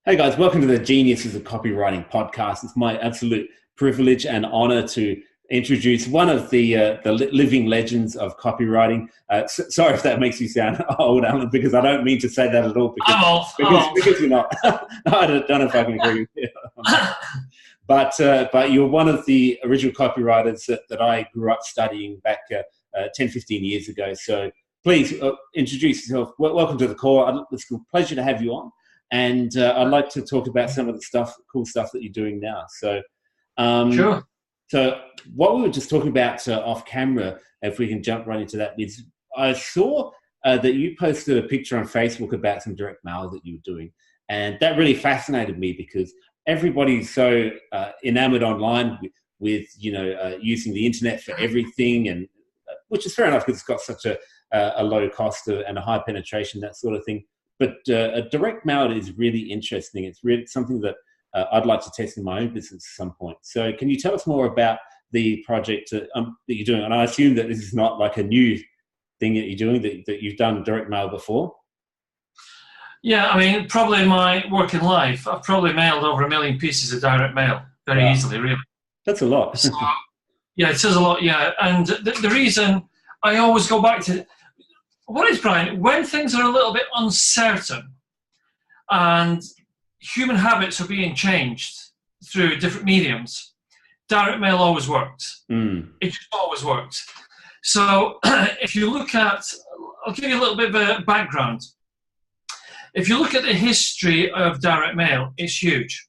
Hey guys, welcome to the Geniuses of Copywriting podcast. It's my absolute privilege and honor to introduce one of the living legends of copywriting. Sorry if that makes you sound old, Alan, because I don't mean to say that at all. Because you're not. I don't know if I can agree with you. But you're one of the original copywriters that I grew up studying back 10, 15 years ago. So please introduce yourself. Welcome to the call. It's a pleasure to have you on. And I'd like to talk about some of the cool stuff that you're doing now. So, Sure. So what we were just talking about off camera, if we can jump right into that, is I saw that you posted a picture on Facebook about some direct mail that you were doing. And that really fascinated me because everybody's so enamored online with using the internet for everything, and which is fair enough because it's got such a low cost and a high penetration, that sort of thing. But a direct mail is really interesting. It's really something that I'd like to test in my own business at some point. So can you tell us more about the project that you're doing? And I assume that this is not like a new thing that you're doing, that you've done direct mail before? Yeah, I mean, probably in my working life, I've probably mailed over 1 million pieces of direct mail very easily, really. That's a lot. So, yeah, it says a lot, yeah. And the reason I always go back to... What is, Brian, when things are a little bit uncertain and human habits are being changed through different mediums, direct mail always worked. It just always worked. So if you look at, I'll give you a little bit of a background. If you look at the history of direct mail, it's huge.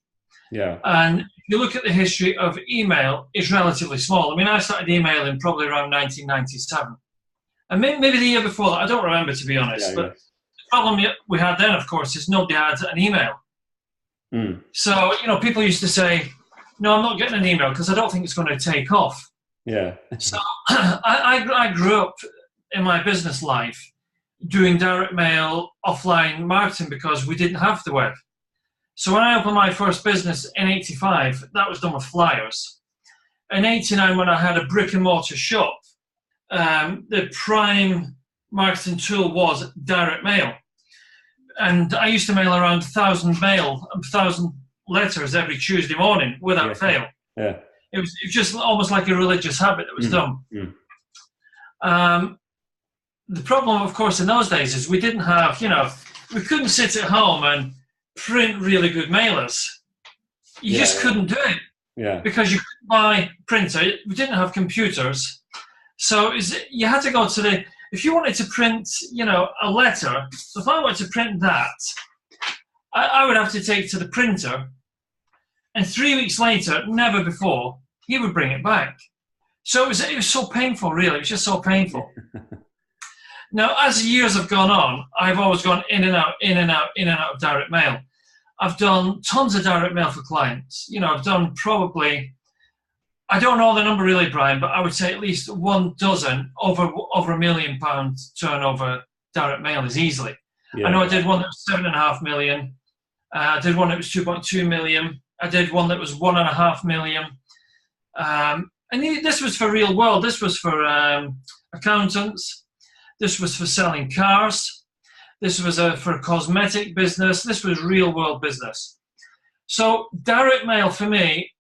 Yeah. And if you look at the history of email, it's relatively small. I mean, I started emailing probably around 1997. And maybe the year before that, I don't remember, to be honest. But the problem we had then, of course, is nobody had an email. So, people used to say, no, I'm not getting an email because I don't think it's going to take off. Yeah. So I grew up in my business life doing direct mail, offline marketing, because we didn't have the web. So when I opened my first business in 85, that was done with flyers. In 89, when I had a brick and mortar shop, the prime marketing tool was direct mail. And I used to mail around 1,000 letters every Tuesday morning without fail. Yeah. It was just almost like a religious habit that was done. The problem, of course, in those days is we didn't have, we couldn't sit at home and print really good mailers. You just couldn't do it. Yeah. Because you couldn't buy printer. We didn't have computers. So you had to go to if you wanted to print, a letter, so if I wanted to print that, I would have to take it to the printer, and 3 weeks later, never before, he would bring it back. So it was so painful, really. It was just so painful. Now, as years have gone on, I've always gone in and out of direct mail. I've done tons of direct mail for clients. I've done probably... I don't know the number really, Brian, but I would say at least 1 dozen over £1 million turnover direct mail is easily. Yeah. I know I did one that was 7.5 million. I did one that was 2.2 million. I did one that was 1.5 million. And this was for real world. This was for accountants. This was for selling cars. This was for a cosmetic business. This was real world business. So direct mail for me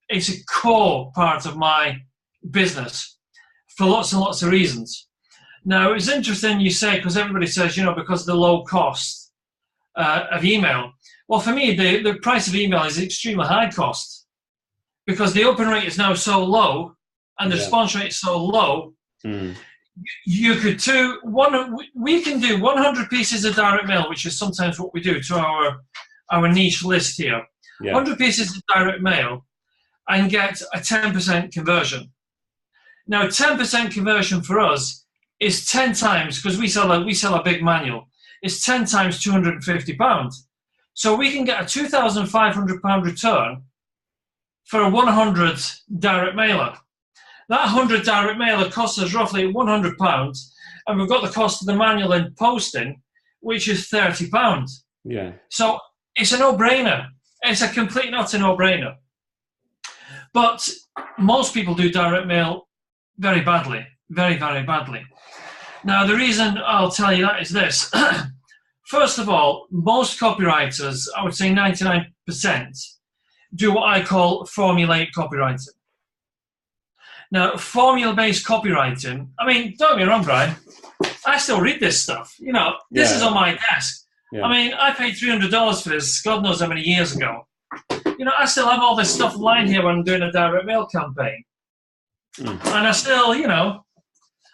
it's a core part of my business for lots and lots of reasons. Now, it's interesting you say, because everybody says, because of the low cost of email. Well, for me, the price of email is extremely high cost because the open rate is now so low and the response rate is so low. You could we can do 100 pieces of direct mail, which is sometimes what we do to our niche list here. 100 pieces of direct mail, and get a 10% conversion. Now, 10% conversion for us is 10 times, because we sell a big manual, it's 10 times £250. So we can get a £2,500 return for a 100 direct mailer. That 100 direct mailer costs us roughly £100, and we've got the cost of the manual and posting, which is £30. Yeah. So it's a no-brainer. It's a complete and utter no-brainer. But most people do direct mail very badly, very, very badly. Now, the reason I'll tell you that is this. first of all, most copywriters, I would say 99%, do what I call formulaic copywriting. Now, formula-based copywriting, I mean, don't get me wrong, Brian, I still read this stuff. You know, this is on my desk. Yeah. I mean, I paid $300 for this, God knows how many years ago. You know, I still have all this stuff lying here when I'm doing a direct mail campaign. And I still, you know,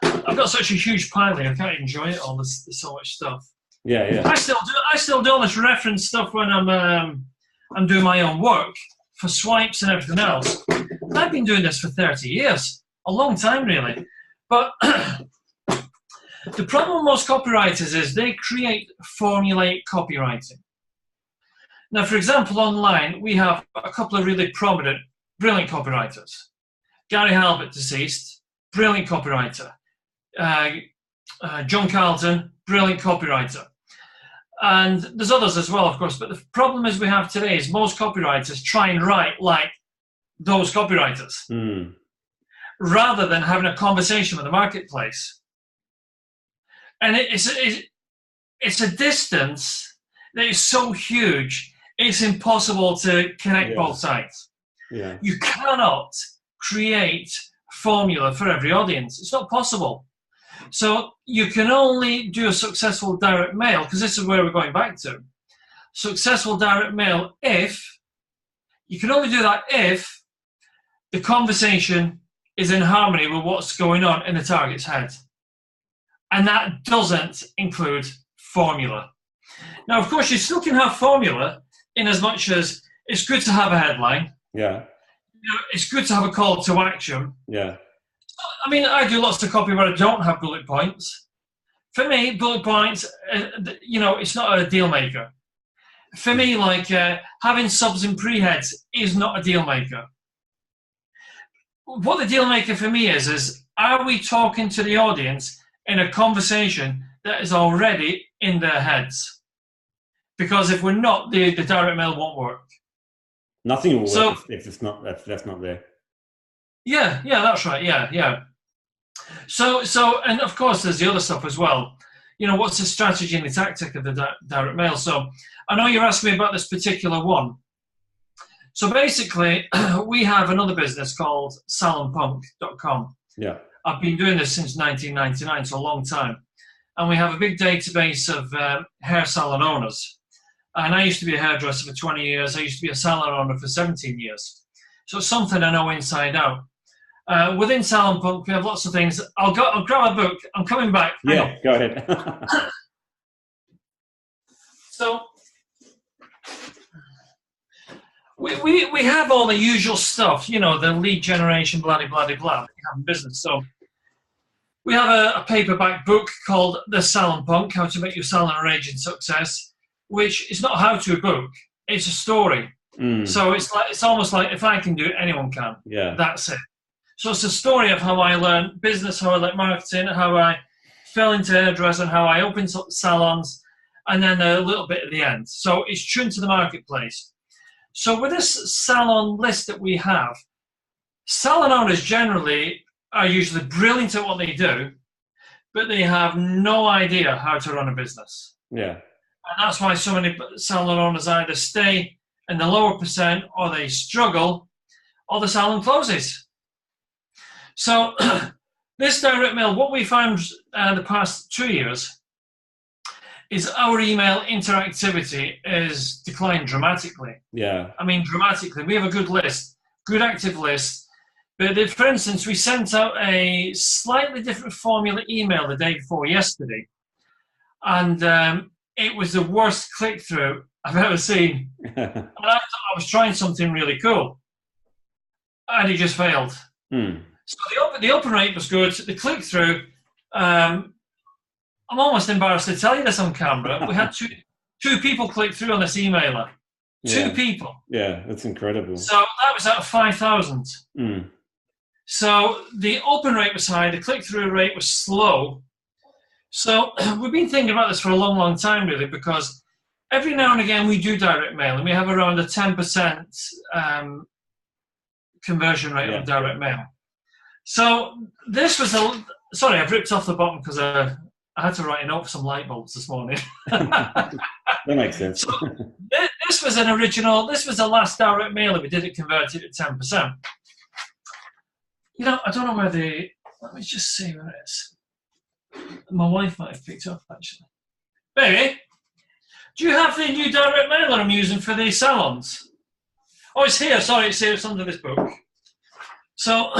I've got such a huge pile here, I can't enjoy it all. There's so much stuff. Yeah. I still do all this reference stuff when I'm doing my own work for swipes and everything else. And I've been doing this for 30 years, a long time really. But the problem with most copywriters is they create formulaic copywriting. Now, for example, online, we have a couple of really prominent, brilliant copywriters. Gary Halbert, deceased, brilliant copywriter. John Carlton, brilliant copywriter. And there's others as well, of course, but the problem is we have today is most copywriters try and write like those copywriters rather than having a conversation with the marketplace. And it's a distance that is so huge, it's impossible to connect both sides. Yeah. You cannot create formula for every audience. It's not possible. So you can only do a successful direct mail, because this is where we're going back to. Successful direct mail you can only do that if the conversation is in harmony with what's going on in the target's head. And that doesn't include formula. Now, of course, you still can have formula in as much as it's good to have a headline. Yeah. You know, it's good to have a call to action. Yeah. I mean, I do lots of copy where I don't have bullet points. For me, bullet points, you know, it's not a deal maker. For me, like having subs and pre-heads is not a deal maker. What the deal maker for me is are we talking to the audience in a conversation that is already in their heads? Because if we're not, the direct mail won't work. Nothing will work if it's not, that's not there. Yeah, that's right. Yeah. So, and of course, there's the other stuff as well. You know, what's the strategy and the tactic of the direct mail? So, I know you're asking me about this particular one. So basically, we have another business called salonpunk.com. Yeah. I've been doing this since 1999, so a long time. And we have a big database of hair salon owners. And I used to be a hairdresser for 20 years. I used to be a salon owner for 17 years. So it's something I know inside out. Within Salon Punk, we have lots of things. I'll grab a book. I'm coming back. Yeah, go ahead. So we have all the usual stuff, you know, the lead generation, blah, blah, blah, blah, we have in business. So we have a paperback book called The Salon Punk, How to Make Your Salon a Raging Success, which is not a how-to book. It's a story. So it's almost like if I can do it, anyone can. Yeah. That's it. So it's a story of how I learned business, how I learned marketing, how I fell into hairdressing, how I opened salons, and then a little bit at the end. So it's tuned to the marketplace. So with this salon list that we have, salon owners generally are usually brilliant at what they do, but they have no idea how to run a business. Yeah. And that's why so many salon owners either stay in the lower percent, or they struggle, or the salon closes. So this direct mail, what we found the past 2 years is our email interactivity is declined dramatically. Yeah. I mean, dramatically. We have a good list, good active list. But if, for instance, we sent out a slightly different formula email the day before yesterday, and it was the worst click-through I've ever seen. And I thought I was trying something really cool, and it just failed. So the open rate was good. The click-through, I'm almost embarrassed to tell you this on camera. We had two people click through on this emailer. Yeah. 2 people. Yeah, that's incredible. So that was out of 5,000. So the open rate was high. The click-through rate was slow. So we've been thinking about this for a long, long time, really, because every now and again we do direct mail, and we have around a 10% conversion rate on direct mail. So this was sorry, I've ripped off the bottom because I had to write a note for some light bulbs this morning. That makes sense. So this was an original, this was the last direct mailer we did it converted at 10%. You know, I don't know where let me just see where it is. My wife might have picked up, actually. Baby, do you have the new direct mailer I'm using for the salons? Oh, it's here. Sorry, it's here. It's under this book. So,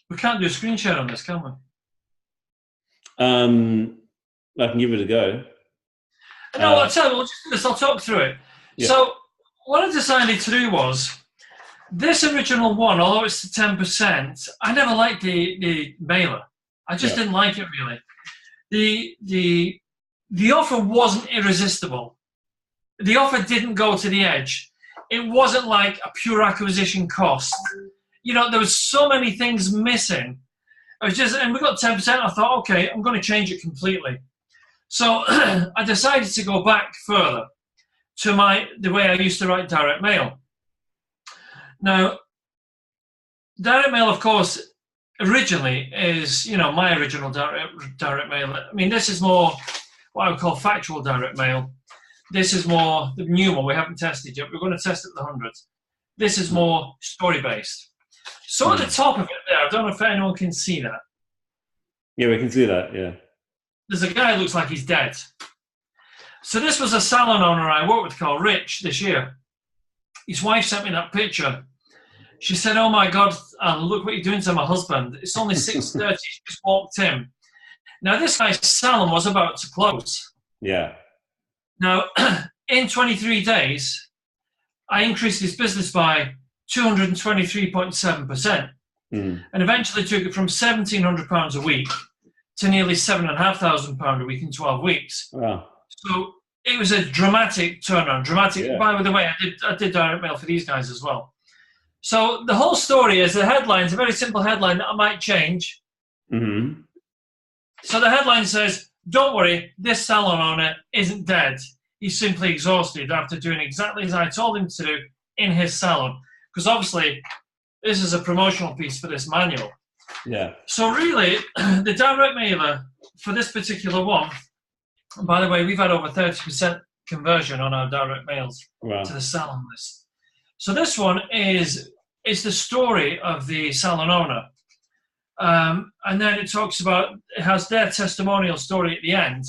we can't do a screen share on this, can we? I can give it a go. No, I'll tell you, we'll just do this. I'll talk through it. Yeah. So, what I decided to do was, this original one, although it's 10%, I never liked the mailer. I just didn't like it, really. The offer wasn't irresistible. The offer didn't go to the edge. It wasn't like a pure acquisition cost. You know, there was so many things missing. And we got 10%. I thought, okay, I'm going to change it completely. So I decided to go back further to the way I used to write direct mail. Now, direct mail, of course, originally is, you know, my original direct mail. I mean, this is more what I would call factual direct mail. This is more the new one we haven't tested yet. We're going to test it with the hundreds. This is more story-based. So at the top of it there, I don't know if anyone can see that. Yeah, we can see that, yeah. There's a guy who looks like he's dead. So this was a salon owner I worked with called Rich this year. His wife sent me that picture. She said, oh my God, Alan, look what you're doing to my husband. It's only 6:30, she just walked in. Now this guy's salon was about to close. Yeah. Now, in 23 days, I increased his business by 223.7%. And eventually took it from £1,700 a week to nearly £7,500 a week in 12 weeks. Wow. So it was a dramatic turnaround. Yeah. By the way, I did direct mail for these guys as well. So the whole story is the headline. It's a very simple headline that I might change. Mm-hmm. So the headline says, don't worry, this salon owner isn't dead. He's simply exhausted after doing exactly as I told him to do in his salon. Because obviously, this is a promotional piece for this manual. Yeah. So really, the direct mailer for this particular one, and by the way, we've had over 30% conversion on our direct mails to the salon list. So this one is the story of the salon owner. And then it talks about, it has their testimonial story at the end.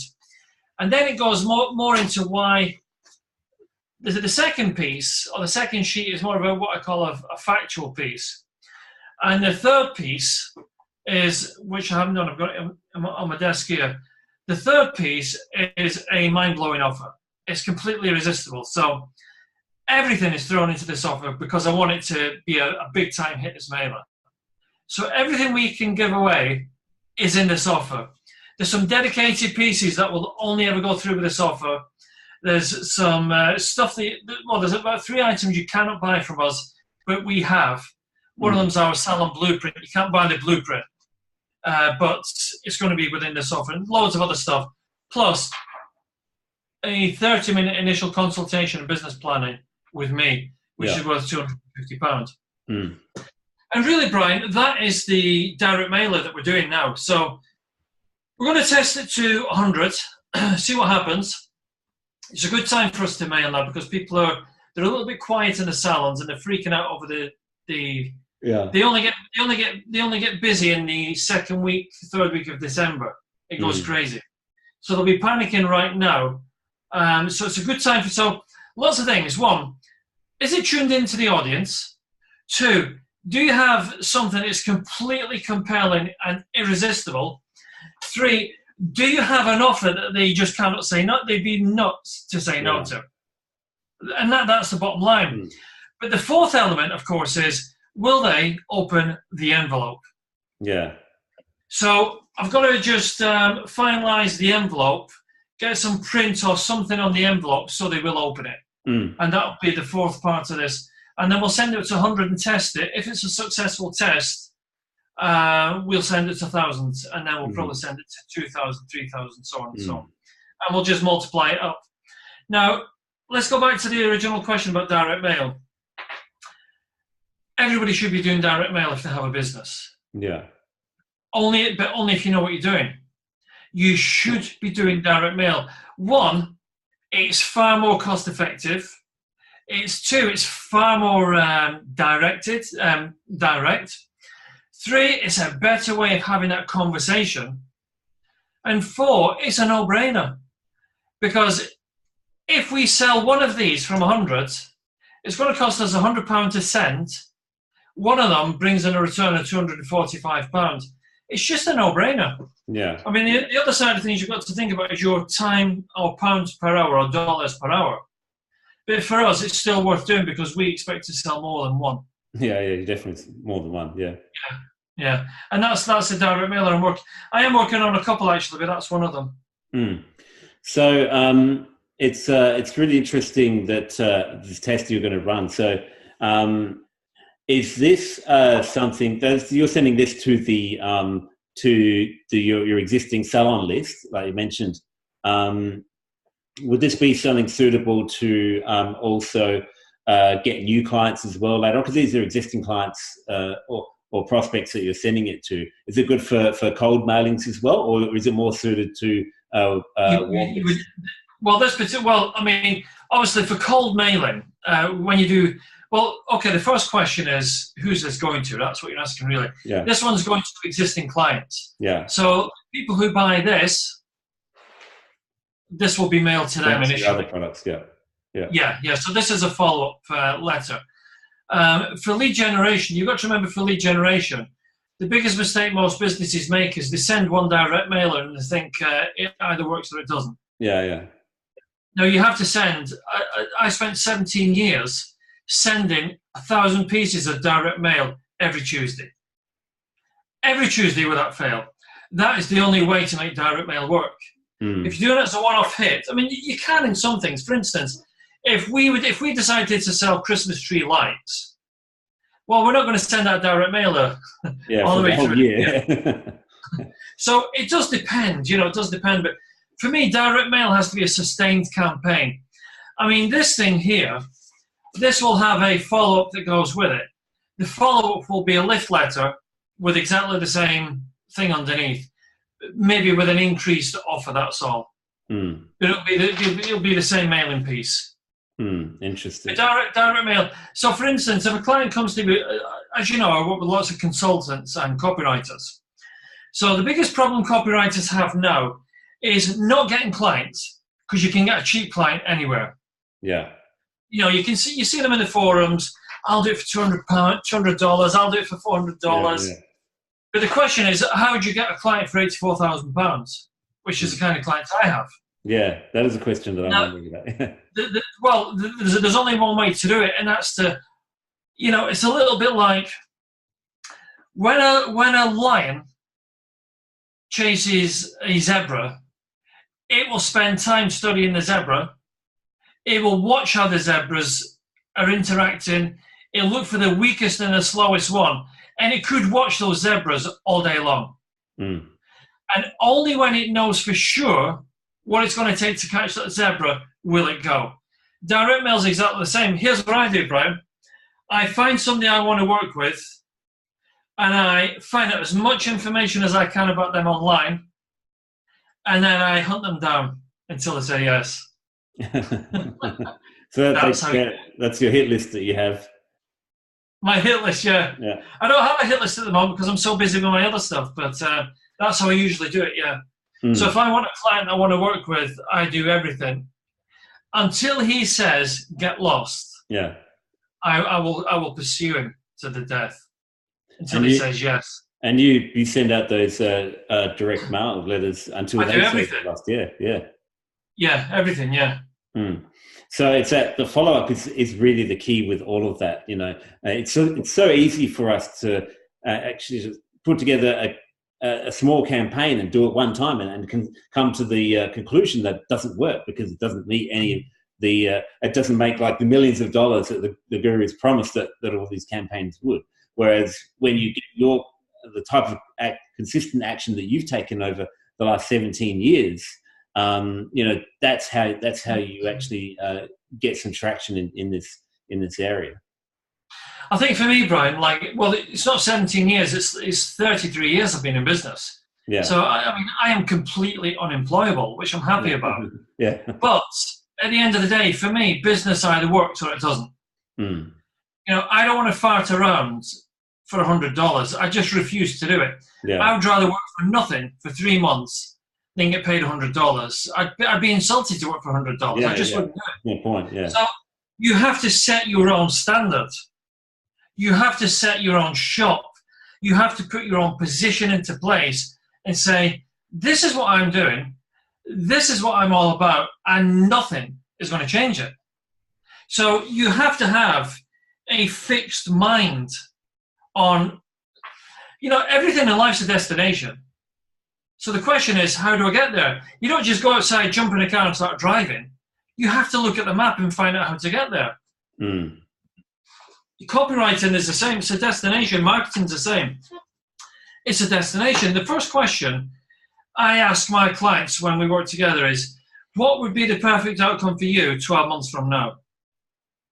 And then it goes more into why the second piece, or the second sheet, is more about what I call a factual piece. And the third piece is, which I haven't done, I've got it on my desk here. The third piece is a mind-blowing offer. It's completely irresistible. So everything is thrown into this offer because I want it to be a big-time hit as mailer. So everything we can give away is in this offer. There's some dedicated pieces that will only ever go through with this offer. There's some stuff there's about 3 items you cannot buy from us, but we have. One of them is our salon blueprint. You can't buy the blueprint, but it's going to be within this offer, and loads of other stuff. Plus, a 30-minute initial consultation and business planning with me, which is worth £250. And really, Brian, that is the direct mailer that we're doing now. So we're going to test it to 100, see what happens. It's a good time for us to mail now because people they're a little bit quiet in the salons and they're freaking out over they only get busy in the third week of December. It goes crazy. So they'll be panicking right now. So it's a good time so lots of things. 1, is it tuned into the audience? 2, do you have something that's completely compelling and irresistible? 3, do you have an offer that they just cannot say no? They'd be nuts to say no to. And that's the bottom line. But the fourth element, of course, is will they open the envelope? Yeah. So I've got to just finalize the envelope, get some print or something on the envelope so they will open it. And that'll be the fourth part of this. And then we'll send it to 100 and test it. If it's a successful test, we'll send it to thousands, and then we'll probably send it to 2,000, 3,000, so on and so on. And we'll just multiply it up. Now, let's go back to the original question about direct mail. Everybody should be doing direct mail if they have a business. Yeah. But only if you know what you're doing. you should be doing direct mail. One, it's far more cost effective. It's two, it's far more direct. 3, it's a better way of having that conversation. And 4, it's a no-brainer. Because if we sell one of these from 100, it's going to cost us £100 to send. One of them brings in a return of £245. It's just a no-brainer. Yeah. I mean, the other side of things you've got to think about is your time or pounds per hour or dollars per hour. But for us, it's still worth doing because we expect to sell more than one. Yeah, definitely more than one. Yeah. Yeah. And that's the direct mailer I am working on a couple actually, but that's one of them. So it's really interesting that this test you're going to run. So is this something that you're sending this to your existing salon list, like you mentioned? Would this be something suitable to also get new clients as well later on? Because these are existing clients or prospects that you're sending it to. Is it good for cold mailings as well, or is it more suited to I mean, obviously for cold mailing, when you do, the first question is, who's this going to? That's what you're asking, really. Yeah. This one's going to existing clients. Yeah. So people who buy this will be mailed to them initially. Other products, yeah. So this is a follow-up letter. For lead generation, you've got to remember for lead generation, the biggest mistake most businesses make is they send one direct mailer and they think it either works or it doesn't. Yeah. No, you have to send. I spent 17 years sending 1,000 pieces of direct mail every Tuesday. Every Tuesday without fail. That is the only way to make direct mail work. If you're doing it as a one-off hit, I mean, you can in some things. For instance, if we decided to sell Christmas tree lights, well, we're not going to send out direct mailer all the way through. Year. So it does depend, it does depend. But for me, direct mail has to be a sustained campaign. I mean, this thing here, this will have a follow-up that goes with it. The follow-up will be a lift letter with exactly the same thing underneath, maybe with an increased offer, that's all. But it'll be the same mailing piece. Interesting. Direct mail. So, for instance, if a client comes to me, as you know, I work with lots of consultants and copywriters. So the biggest problem copywriters have now is not getting clients, because you can get a cheap client anywhere. Yeah. You see them in the forums. I'll do it for $200. I'll do it for $400. Yeah. But the question is, how would you get a client for £84,000, which is the kind of clients I have? Yeah, that is a question that I'm wondering about. There's only one way to do it, and that's to, it's a little bit like when a lion chases a zebra, it will spend time studying the zebra. It will watch how the zebras are interacting. It'll look for the weakest and the slowest one, and it could watch those zebras all day long. And only when it knows for sure what it's going to take to catch that zebra will it go. Direct mail is exactly the same. Here's what I do, Brian. I find somebody I want to work with, and I find out as much information as I can about them online, and then I hunt them down until they say yes. So that's your hit list that you have. My hit list, yeah. I don't have a hit list at the moment because I'm so busy with my other stuff, but that's how I usually do it, yeah. So if I want a client I want to work with, I do everything until he says get lost. Yeah, I will pursue him to the death until he says yes. And you send out those direct mail letters until they say get lost. Yeah, everything. Yeah. So it's that the follow up is really the key with all of that. It's so easy for us to actually put together a small campaign and do it one time and can come to the conclusion that it doesn't work because it doesn't meet any of the it doesn't make like the millions of dollars that the gurus promised that all these campaigns would. Whereas when you get the type of consistent action that you've taken over the last 17 years, that's how you actually get some traction in this area. I think for me, Brian, it's not 17 years, it's 33 years I've been in business. Yeah. So I mean, I am completely unemployable, which I'm happy about. Yeah. But at the end of the day, for me, business either works or it doesn't. Mm. You know, I don't want to fart around for $100. I just refuse to do it. Yeah. I would rather work for nothing for 3 months than get paid $100. I'd be insulted to work for $100. Yeah, I just wouldn't do it. Good point. Yeah. So you have to set your own standard. You have to set your own shop. You have to put your own position into place and say, this is what I'm doing. This is what I'm all about, and nothing is going to change it. So you have to have a fixed mind on, you know, everything in life's a destination. So the question is, how do I get there? You don't just go outside, jump in a car and start driving. You have to look at the map and find out how to get there. Mm. Copywriting is the same. It's a destination. Marketing's the same. It's a destination. The first question I ask my clients when we work together is, what would be the perfect outcome for you 12 months from now?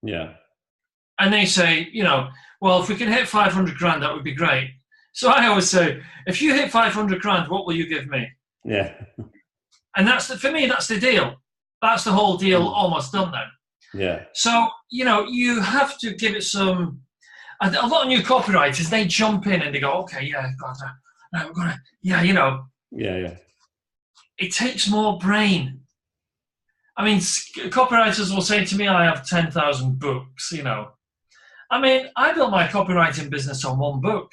Yeah. And they say, you know, well, if we can hit 500 grand, that would be great. So I always say, if you hit 500 grand, what will you give me? Yeah. And for me, that's the deal. That's the whole deal almost done then. Yeah. So, you know, you have to give it some, a lot of new copywriters, they jump in and they go, okay, yeah, I'm gonna, yeah, you know. Yeah. It takes more brain. I mean, copywriters will say to me, I have 10,000 books, you know. I mean, I built my copywriting business on one book,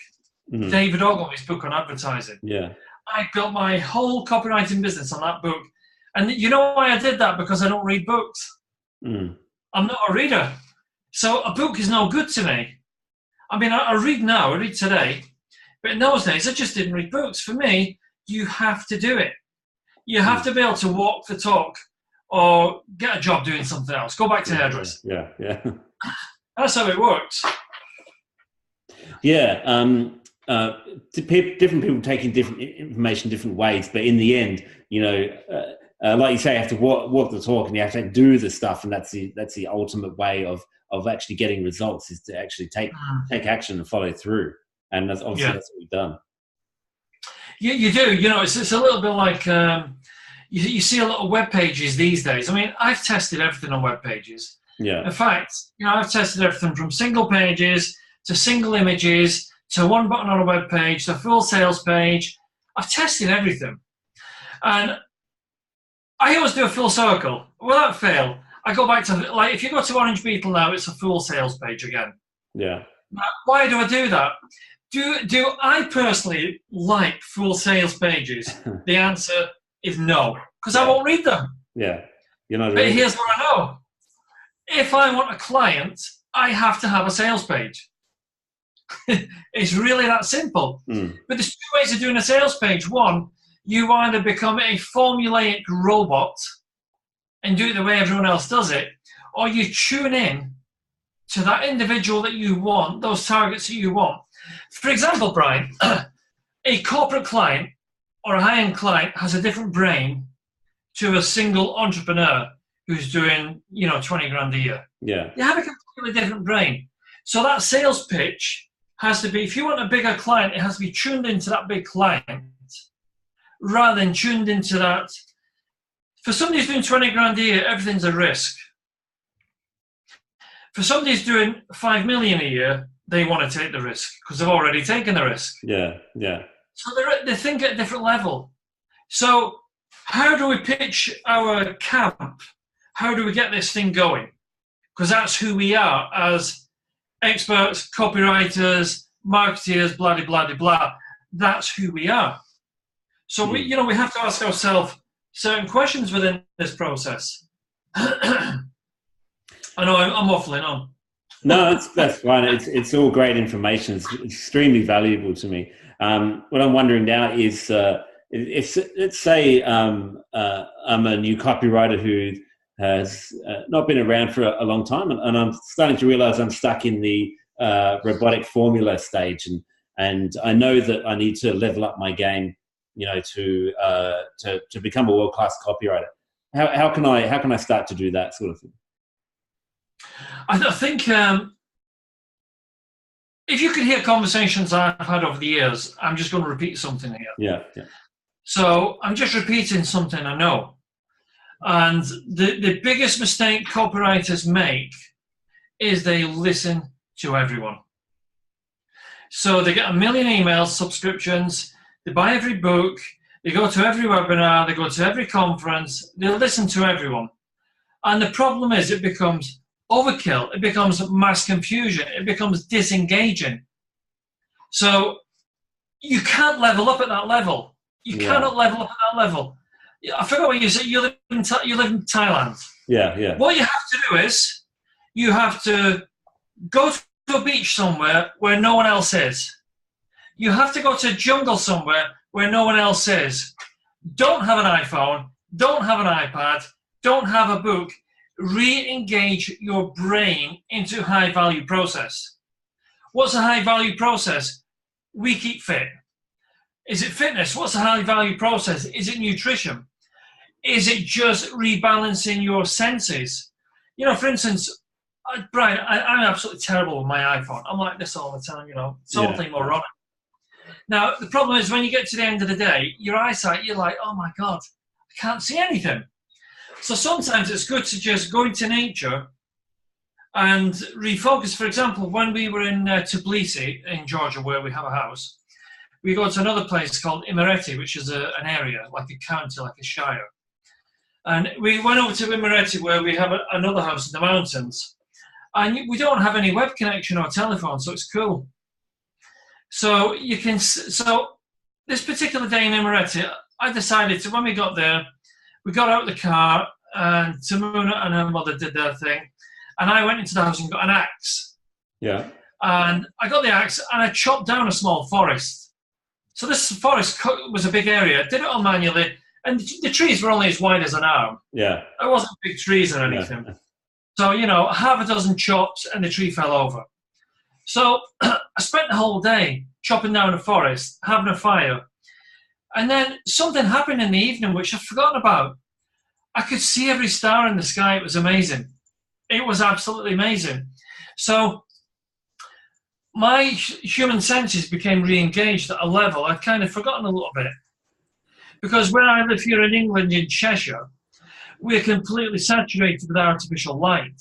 David Ogilvy's book on advertising. Yeah. I built my whole copywriting business on that book. And you know why I did that? Because I don't read books. Mm. I'm not a reader. So a book is no good to me. I mean, I read now, I read today. But in those days, I just didn't read books. For me, you have to do it. You have to be able to walk the talk or get a job doing something else. Go back to hairdressing. Yeah. That's how it works. Yeah. Different people taking different information different ways, but in the end, you know, like you say, you have to walk the talk, and you have to do the stuff, and that's the ultimate way of actually getting results, is to actually take action and follow through. And that's obviously that's what we've done. You do. You know, it's a little bit like you see a lot of web pages these days. I mean, I've tested everything on web pages. Yeah. In fact, you know, I've tested everything from single pages to single images to one button on a web page to a full sales page. I've tested everything. And I always do a full circle. Without fail, I go back to, like, if you go to Orange Beetle now, it's a full sales page again. Yeah. Now, why do I do that? Do I personally like full sales pages? The answer is no, because I won't read them. Yeah. You're not. But here's what I know. If I want a client, I have to have a sales page. It's really that simple. But there's two ways of doing a sales page. One, you either become a formulaic robot and do it the way everyone else does it, or you tune in to that individual that you want, those targets that you want. For example, Brian, a corporate client or a high-end client has a different brain to a single entrepreneur who's doing, 20 grand a year. Yeah. You have a completely different brain. So that sales pitch has to be, if you want a bigger client, it has to be tuned into that big client rather than tuned into that. For somebody who's doing 20 grand a year, everything's a risk. For somebody who's doing 5 million a year, they want to take the risk because they've already taken the risk. Yeah. So they think at a different level. So how do we pitch our camp? How do we get this thing going? Because that's who we are as experts, copywriters, marketeers, blah, blah, blah, blah. That's who we are. So we have to ask ourselves certain questions within this process. I know I'm waffling on. No, that's fine. It's all great information. It's extremely valuable to me. What I'm wondering now is, let's say I'm a new copywriter who has not been around for a long time, and I'm starting to realize I'm stuck in the robotic formula stage, and I know that I need to level up my game, to become a world-class copywriter. How can I start to do that sort of thing? I think if you could hear conversations I've had over the years, I'm just going to repeat something here. Yeah. So I'm just repeating something I know. And the biggest mistake copywriters make is they listen to everyone. So they get a million emails, subscriptions, they buy every book, they go to every webinar, they go to every conference, they listen to everyone. And the problem is it becomes overkill, it becomes mass confusion, it becomes disengaging. So you can't level up at that level. You cannot level up at that level. I forgot what you said. You live in Thailand. Yeah. What you have to do is you have to go to a beach somewhere where no one else is. You have to go to a jungle somewhere where no one else is. Don't have an iPhone. Don't have an iPad. Don't have a book. Re-engage your brain into high-value process. What's a high-value process? We keep fit. Is it fitness? What's a high-value process? Is it nutrition? Is it just rebalancing your senses? You know, for instance, Brian, I'm absolutely terrible with my iPhone. I'm like this all the time, you know, totally moronic. Now, the problem is when you get to the end of the day, your eyesight, you're like, oh my God, I can't see anything. So sometimes it's good to just go into nature and refocus. For example, when we were in Tbilisi in Georgia, where we have a house, we go to another place called Imereti, which is an area, like a county, like a shire. And we went over to Imereti, where we have another house in the mountains. And we don't have any web connection or telephone, so it's cool. So this particular day in Imereti, I decided to, when we got there, we got out of the car, and Tamuna and her mother did their thing. And I went into the house and got an axe. Yeah. And I got the axe and I chopped down a small forest. So this forest was a big area. I did it all manually. And the trees were only as wide as an arm. Yeah. It wasn't big trees or anything. Yeah. So, you know, half a dozen chops and the tree fell over. So I spent the whole day chopping down a forest, having a fire. And then something happened in the evening, which I'd forgotten about. I could see every star in the sky. It was amazing. It was absolutely amazing. So my human senses became re-engaged at a level I'd kind of forgotten a little bit. Because where I live here in England, in Cheshire, we're completely saturated with artificial light.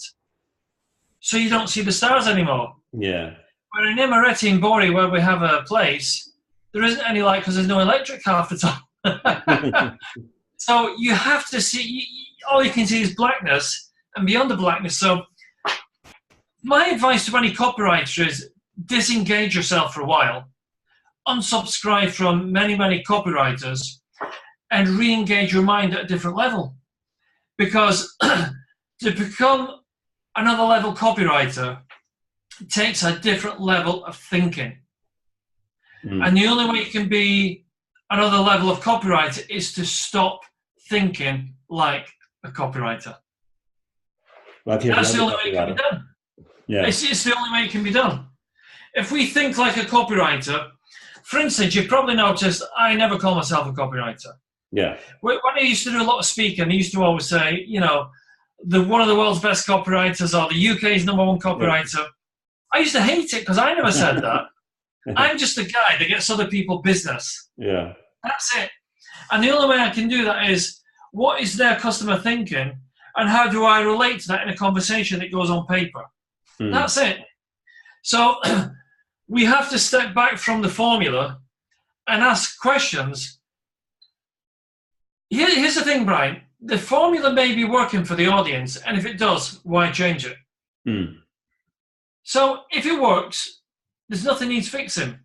So you don't see the stars anymore. Yeah. Where in Imereti in Bori, where we have a place, there isn't any light because there's no electric half the time. So you have to see, all you can see is blackness and beyond the blackness. So my advice to any copywriter is disengage yourself for a while, unsubscribe from many, many copywriters, and re-engage your mind at a different level. Because to become another level copywriter takes a different level of thinking. And the only way you can be another level of copywriter is to stop thinking like a copywriter. That's the only way it can be done. Yeah. It's the only way it can be done. If we think like a copywriter, for instance, you've probably noticed I never call myself a copywriter. Yeah. When I used to do a lot of speaking, I used to always say, you know, one of the world's best copywriters or the UK's #1 copywriter. Yeah. I used to hate it because I never said that. I'm just a guy that gets other people business. Yeah. That's it. And the only way I can do that is what is their customer thinking and how do I relate to that in a conversation that goes on paper? That's it. So we have to step back from the formula and ask questions. Here's the thing, Brian. The formula may be working for the audience, and if it does, why change it? So if it works, there's nothing needs fixing.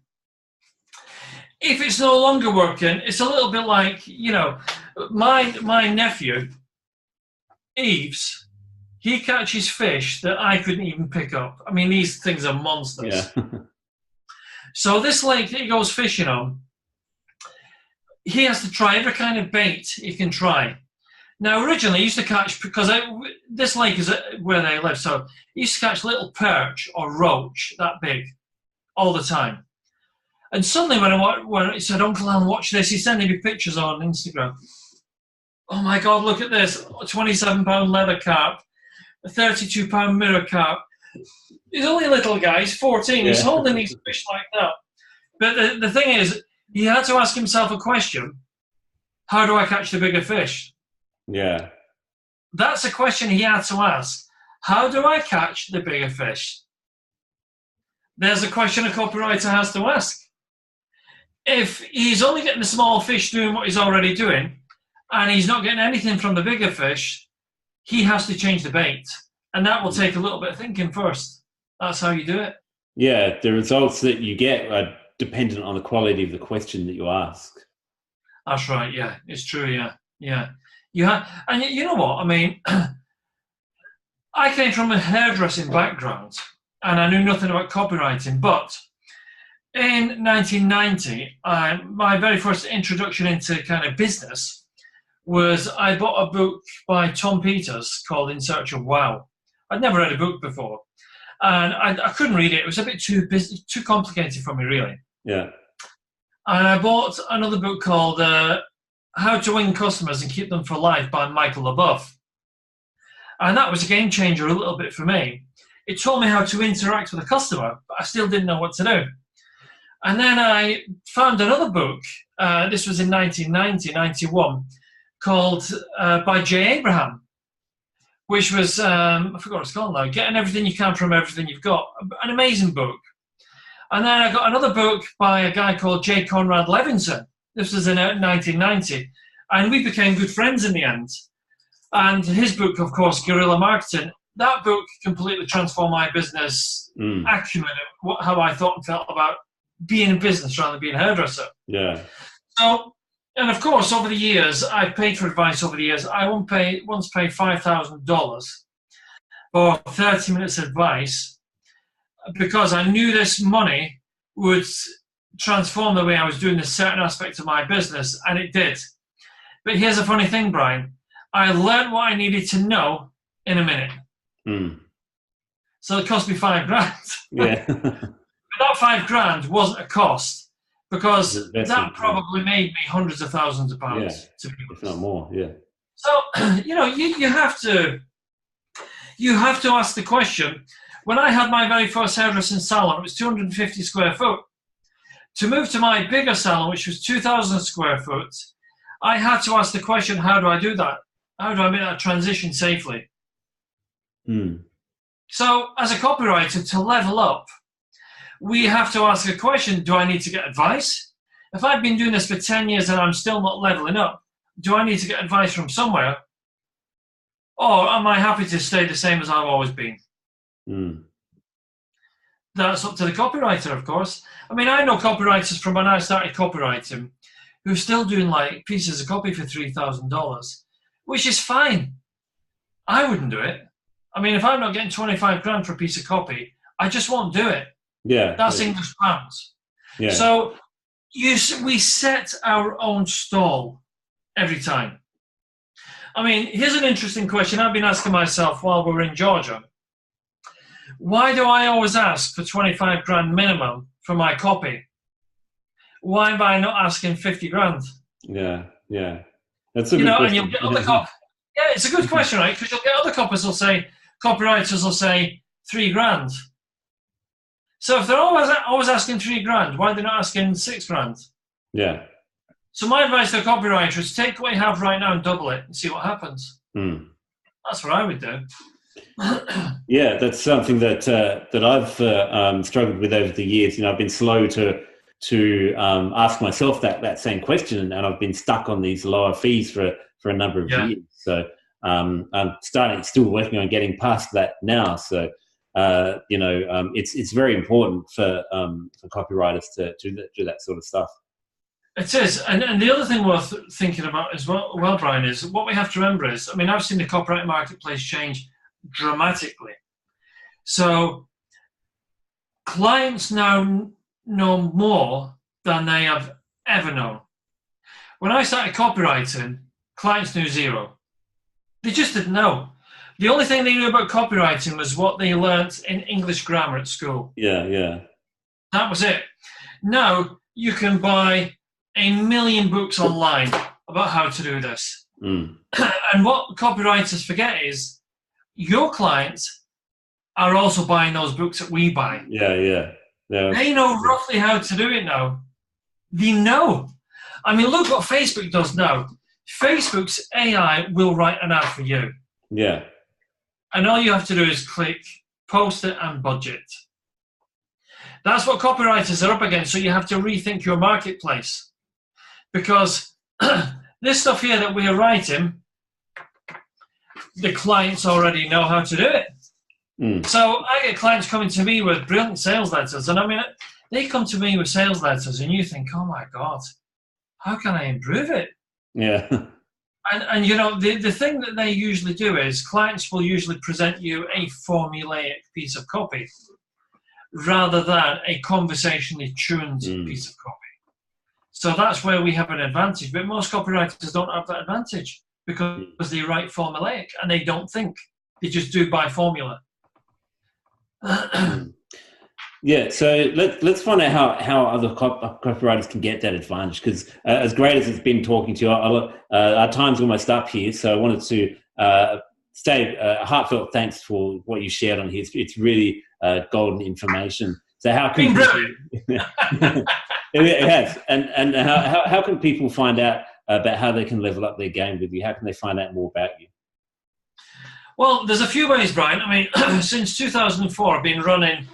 If it's no longer working, it's a little bit like, you know, my nephew, Eves, he catches fish that I couldn't even pick up. I mean, these things are monsters. Yeah. So this lake that he goes fishing on, he has to try every kind of bait he can try. Now, originally, he used to catch, because this lake is where they live, so he used to catch little perch or roach that big all the time. And suddenly when he said, Uncle Alan, watch this, he's sending me pictures on Instagram. Oh my God, look at this, a 27-pound leather carp, a 32-pound mirror carp. He's only a little guy, he's 14, yeah. He's holding these fish like that. But the thing is, he had to ask himself a question. how do I catch the bigger fish? Yeah. That's a question he had to ask. How do I catch the bigger fish? There's a question a copywriter has to ask. If he's only getting the small fish doing what he's already doing, and he's not getting anything from the bigger fish, he has to change the bait. And that will take a little bit of thinking first. That's how you do it. Yeah, the results that you get are dependent on the quality of the question that you ask. That's right, yeah. It's true, yeah. And you know what? I mean, I came from a hairdressing background, and I knew nothing about copywriting, but in 1990, my very first introduction into kind of business was I bought a book by Tom Peters called In Search of Wow. I'd never read a book before, and I couldn't read it. It was a bit too complicated for me, really. Yeah. And I bought another book called How to Win Customers and Keep Them for Life by Michael LaBeouf. And that was a game changer a little bit for me. It taught me how to interact with a customer, but I still didn't know what to do. And then I found another book, this was in 1990, 91, called by J. Abraham, which was, I forgot what it's called now, Getting Everything You Can From Everything You've Got. An amazing book. And then I got another book by a guy called J. Conrad Levinson. This was in 1990. And we became good friends in the end. And his book, of course, Guerrilla Marketing, that book completely transformed my business acumen, how I thought and felt about being in business rather than being a hairdresser. Yeah. So, and of course, over the years, I've paid for advice over the years. I once paid $5,000 for 30 minutes advice because I knew this money would transform the way I was doing a certain aspect of my business, and it did. But here's a funny thing, Brian. I learned what I needed to know in a minute. So it cost me $5,000. Yeah. But that $5,000 wasn't a cost because that probably made me hundreds of thousands of pounds. Yeah, if not more, yeah. So, you have to ask the question. When I had my very first hairdressing salon, it was 250 square foot. To move to my bigger salon, which was 2,000 square foot, I had to ask the question, how do I do that? How do I make that transition safely? So, as a copywriter, to level up, we have to ask a question, do I need to get advice? If I've been doing this for 10 years and I'm still not leveling up, do I need to get advice from somewhere? Or am I happy to stay the same as I've always been? That's up to the copywriter, of course. I mean, I know copywriters from when I started copywriting who are still doing like pieces of copy for $3,000, which is fine. I wouldn't do it. I mean, if I'm not getting $25,000 for a piece of copy, I just won't do it. Yeah. That's English pounds. Yeah. So we set our own stall every time. I mean, here's an interesting question I've been asking myself while we're in Georgia. Why do I always ask for $25,000 minimum for my copy? Why am I not asking $50,000? Yeah. That's a good question. And you'll get other copies. Yeah, it's a good question, right? Because you'll get other copywriters will say $3,000. So if they're always asking $3,000, why are they not asking $6,000? Yeah. So my advice to a copywriter is take what you have right now and double it and see what happens. That's what I would do. Yeah, that's something that I've struggled with over the years. I've been slow to ask myself that same question, and I've been stuck on these lower fees for a number of years. So I'm still working on getting past that now. So it's very important for copywriters to do that sort of stuff. It is, and the other thing worth thinking about as well, Brian, is what we have to remember is, I mean, I've seen the copyright marketplace change dramatically. So clients now know more than they have ever known. When I started copywriting, clients knew zero. They just didn't know. The only thing they knew about copywriting was what they learnt in English grammar at school. Yeah. That was it. Now you can buy 1 million books online about how to do this. And what copywriters forget is your clients are also buying those books that we buy. Yeah. They know roughly how to do it now. They know. I mean, look what Facebook does now. Facebook's AI will write an ad for you. Yeah. And all you have to do is click, post it, and budget. That's what copywriters are up against, so you have to rethink your marketplace. Because this stuff here that we're writing, the clients already know how to do it. So I get clients coming to me with brilliant sales letters, and I mean, they come to me with sales letters, and you think, oh my God, how can I improve it? Yeah. And you know, the thing that they usually do is clients will usually present you a formulaic piece of copy rather than a conversationally tuned piece of copy. So that's where we have an advantage. But most copywriters don't have that advantage because they write formulaic and they don't think. They just do by formula. Yeah, so let's find out how other copywriters can get that advantage, because as great as it's been talking to you, our time's almost up here, so I wanted to say a heartfelt thanks for what you shared on here. It's really golden information. So how can it has, and how can people find out about how they can level up their game with you? How can they find out more about you? Well, there's a few ways, Brian. I mean, since 2004, I've been running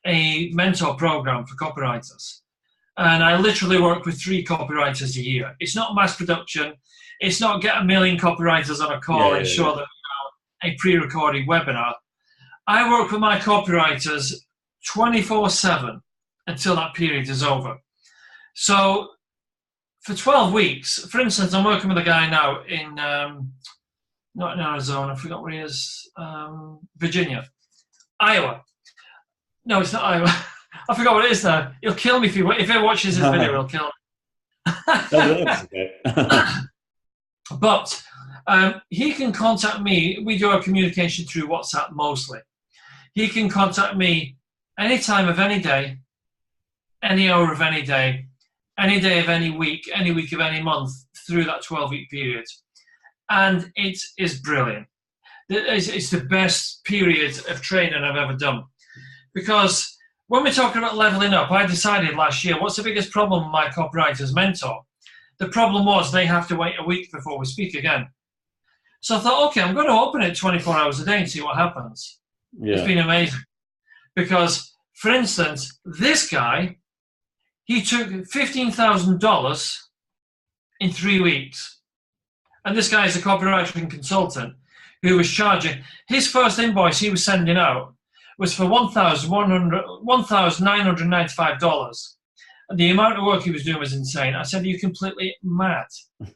a mentor program for copywriters, and I literally work with 3 copywriters a year. It's not mass production. It's not get 1 million copywriters on a call and show them a pre-recorded webinar. I work with my copywriters 24/7 until that period is over. So for 12 weeks, for instance, I'm working with a guy now in not in Arizona, I forgot where he is, Virginia, Iowa. No, it's not Iowa. I forgot what it is now. He'll kill me if he watches this video. He'll kill me. But he can contact me. We do our communication through WhatsApp mostly. He can contact me any time of any day, any hour of any day of any week of any month through that 12-week period. And it is brilliant. It's the best period of training I've ever done. Because when we're talking about leveling up, I decided last year, what's the biggest problem with my copywriters mentor? The problem was they have to wait a week before we speak again. So I thought, okay, I'm going to open it 24 hours a day and see what happens. Yeah. It's been amazing. Because, for instance, this guy, he took $15,000 in 3 weeks. And this guy is a copywriting consultant who was charging, his first invoice he was sending out was for $1,995. And the amount of work he was doing was insane. I said, you're completely mad.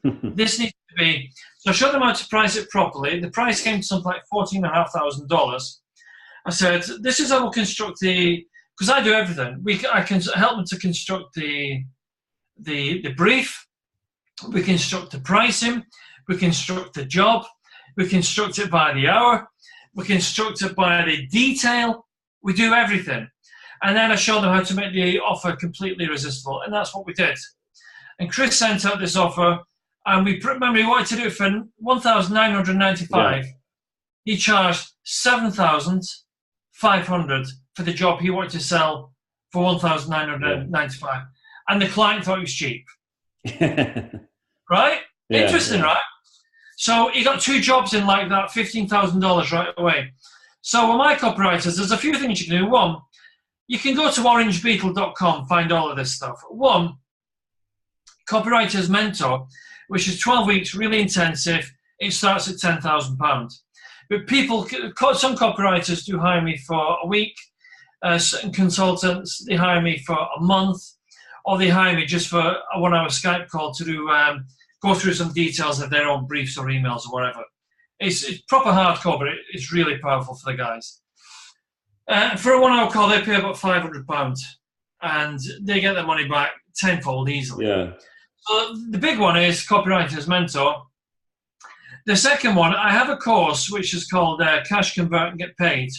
This needs to be, so I showed him how to price it properly. The price came to something like $14,500. I said, this is how we'll construct because I do everything. I can help them to construct the brief. We construct the pricing. We construct the job. We construct it by the hour. We construct it by the detail. We do everything. And then I showed them how to make the offer completely irresistible. And that's what we did. And Chris sent out this offer. And we remember he wanted to do it for $1,995. Yeah. He charged $7,500 for the job he wanted to sell for $1,995. Yeah. And the client thought it was cheap. Right? Yeah, interesting, right? So he got 2 jobs in like that, $15,000 right away. So with my copywriters, there's a few things you can do. One, you can go to orangebeetle.com, find all of this stuff. One, Copywriters Mentor, which is 12 weeks, really intensive. It starts at £10,000. But some copywriters do hire me for a week. Certain consultants, they hire me for a month, or they hire me just for a 1-hour Skype call to do go through some details of their own briefs or emails or whatever. It's proper hardcore, but it's really powerful for the guys. For a 1-hour call, they pay about £500, and they get their money back tenfold easily. Yeah. So the big one is Copywriters Mentor. The second one, I have a course which is called Cash Convert and Get Paid,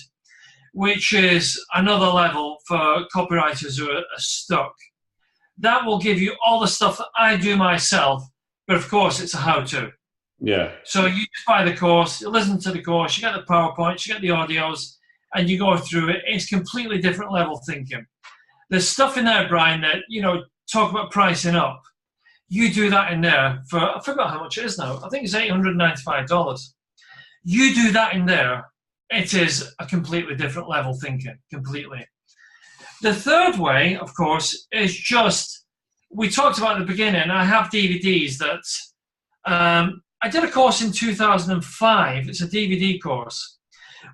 which is another level for copywriters who are stuck. That will give you all the stuff that I do myself, but of course it's a how-to. Yeah. So you just buy the course, you listen to the course, you get the PowerPoints, you get the audios, and you go through it. It's completely different level thinking. There's stuff in there, Brian, that, talk about pricing up. You do that in there for, I forgot how much it is now. I think it's $895. You do that in there, it is a completely different level thinking, completely. The third way, of course, is just, we talked about at the beginning, I have DVDs that, I did a course in 2005, it's a DVD course,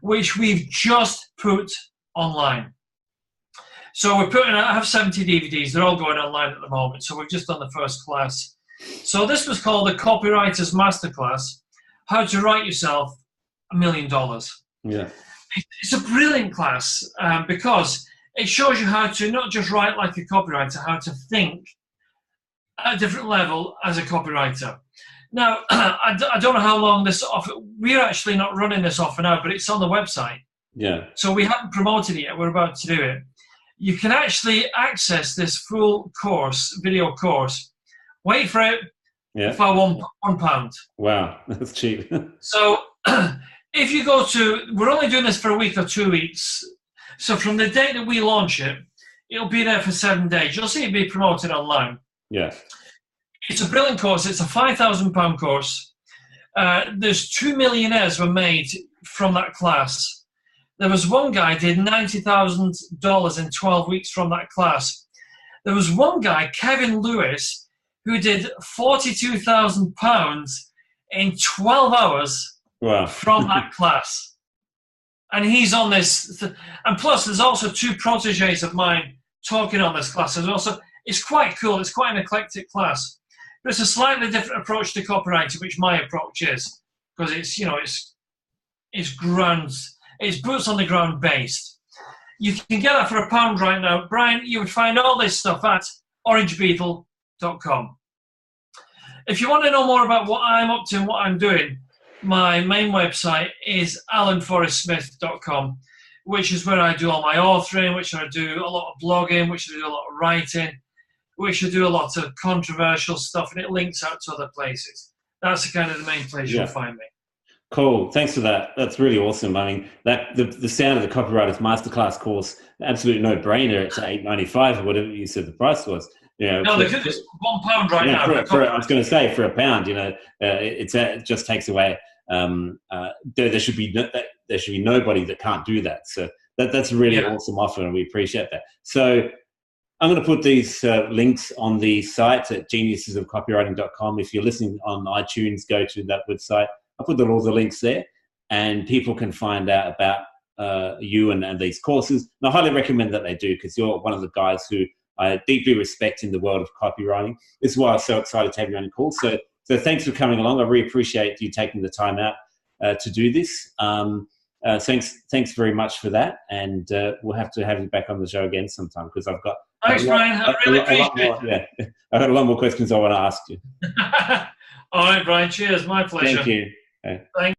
which we've just put online. So we're putting, I have 70 DVDs, they're all going online at the moment, so we've just done the first class. So this was called the Copywriter's Masterclass, How to Write Yourself $1 Million. Yeah. It's a brilliant class because it shows you how to not just write like a copywriter, how to think at a different level as a copywriter. Now, I don't know how long this offer, we're actually not running this offer now, but it's on the website. Yeah. So we haven't promoted it yet, we're about to do it. You can actually access this full course, video course. Wait for it, for £1. Wow, that's cheap. So if you go to, we're only doing this for a week or 2 weeks. So from the date that we launch it, it'll be there for 7 days. You'll see it be promoted online. Yeah. It's a brilliant course. It's a £5,000 course. There's 2 millionaires were made from that class. There was one guy did $90,000 in 12 weeks from that class. There was one guy, Kevin Lewis, who did £42,000 in 12 hours from that class. And he's on this. And plus, there's also 2 proteges of mine talking on this class as well. So it's quite cool. It's quite an eclectic class. But it's a slightly different approach to copywriting, which my approach is. Because it's, you know, it's ground, it's boots on the ground based. You can get that for £1 right now. Brian, you would find all this stuff at orangebeetle.com. If you want to know more about what I'm up to and what I'm doing, my main website is alanforrestsmith.com, which is where I do all my authoring, which I do a lot of blogging, which I do a lot of writing, which I do a lot of controversial stuff, and it links out to other places. That's kind of the main place you'll find me. Cool. Thanks for that. That's really awesome. I mean, that the sound of the Copywriter's Masterclass course, absolute no-brainer. It's $895 or whatever you said the price was. You know, no, it's £1 right now. I was going to say for £1, you know, it just takes away. There should be nobody that can't do that. So that's a really awesome offer, and we appreciate that. So I'm going to put these links on the site at geniusesofcopywriting.com. If you're listening on iTunes, go to that website. I'll put all the links there, and people can find out about you and these courses. And I highly recommend that they do, because you're one of the guys who I deeply respect in the world of copywriting. This is why I was so excited to have you on the call. So thanks for coming along. I really appreciate you taking the time out to do this. Thanks very much for that, and we'll have to have you back on the show again sometime, because I've got Brian. I really appreciate it. Yeah, I've got a lot more questions I want to ask you. All right, Brian. Cheers. My pleasure. Thank you. Thank